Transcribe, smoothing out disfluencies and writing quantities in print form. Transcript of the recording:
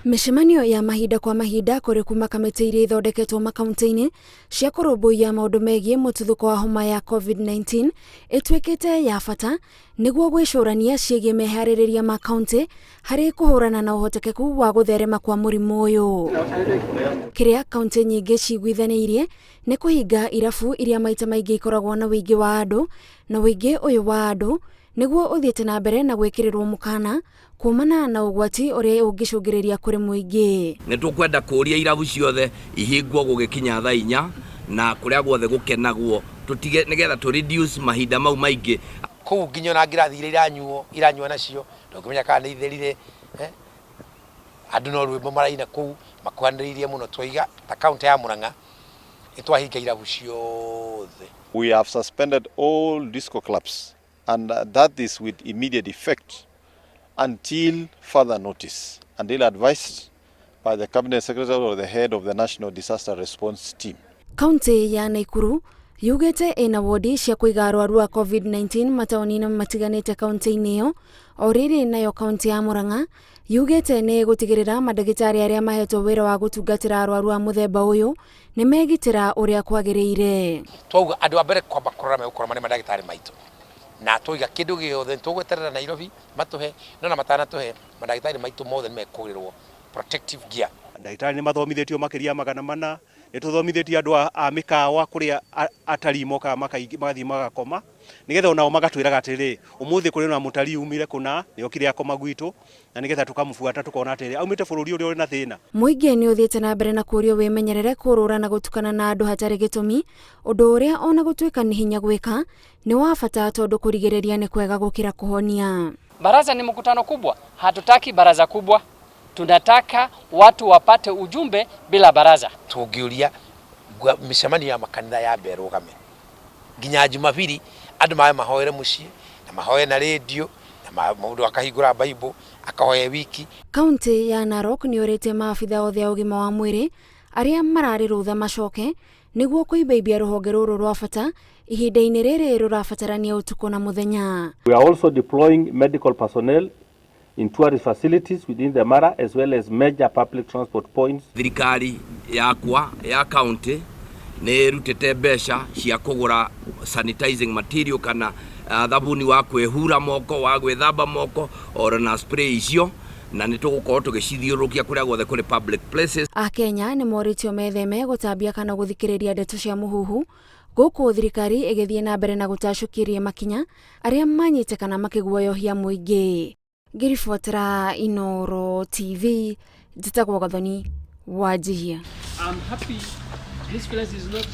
Mishemanio ya mahinda kwa mahinda kuri kuma kamiti iria ithondeketwo makaunti-ini cia kurumbuiya maundu megie mututhuko wa homa ya COVID-19 itwikite ya bata niguo gwicurania ciegie mehaririria ma kaunti hari kuhurana na uhotekeku wa gutherema kwa murimu uyu. Kiria kaunti nyingi ciguithaniirie ni kuhinga irabu iria maita maingi ikoragwo na wingi wa andu na wingi uyu wa andu niguo uthiite na mbere na gwikirirwo mukana kumana na ugwati uria ungicungiriria kuri muingi. Ni tukwenda kuria irabu ciothe ihingwo gugikinya thaa 4 na kuria guothe gukenagwo tutige nigetha tu reduce mahinda mau maingi kuu nginyo na ngirathi iria iranyua nacio ndokimenya kana ni therire andu no rwimbo maraina kuu makwaniririe muno twiga ta county ya Murang'a itwahinga irabu ciothe. We have suspended all disco clubs and that is with immediate effect until further notice, until advised by the Cabinet Secretary or the head of the National Disaster Response Team. Kaunti ya Nyeri yugite ina wodi cia kuiga arwaru a COVID-19 mataoni-ini matiganite kaunti-ini iyo, o riri nayo kaunti ya Murang'a yugite ni gutigirira madagitari aria mahetwo wira wa gutungatira arwaru a muthemba uyu ni megitira uria kwagiriire. Twauga andu a mbere kwamba kurora megukora mane madagitari maitu na twiga kindu giothe tugweterera Nairobi matuhe na matana tuhe madagitari maitu mothe mekurirwo protective gear. Ndagitari ni mathomithitio makiria magana mana ni tuthomithitie andu a mikawa kuria atari moka magathii magakoma nigetha onao magatwiraga atiri umuthi kuri na mutari umire kuna ni okire akoma gwitu na nigetha tukamufuata tukona atiri aumite bururi uria uri na thina. Muingi ni uthiite na mbere na kurio wimenyerere kurura na gutukana na andu hatari gitumi undu uria ona gutwika ni hinya gwika ni wa bata tondu kurigiriria ni kwega gukira kuhonia. Baraza ni mkutano kubwa, hatutaki baraza kubwa. Tunataka watu wapate ujumbe bila baraza. Tugiuria mishemanio ya makanitha ya berugame nginya Jumapili andu mahoere mucii na mahoe na radio na maundu akahingura Bible akahoe wiki. Kaunti ya Narok ni urite maafitha othe a ugima wa mwiri aria marari rutha macoke niguo kuibaibia ruhonge ruru rwa bata ihinda-ini riri rurabatarania utuko na muthenya. We are also deploying medical personnel in tourist facilities within the Mara as well as major public transport points. Thirikari yakwa ya county ni rutite mbeca cia kugura sanitizing material kana thabuni wa kwehura moko wa gwithamba moko or na spray icio na ni tugukorwo tugicithiurukia kuria guothe kuri public places. Akenya ni moritio metheme gutambia kana guthikiriria ndeto cia muhuhu guku thirikari igithie na mbere na gutacukiria makinya aria manyite kana makiguoyohia muingi. Ngiribotera Inooro TV njitagwo Gathoni Wanjihia. I'm happy this place is not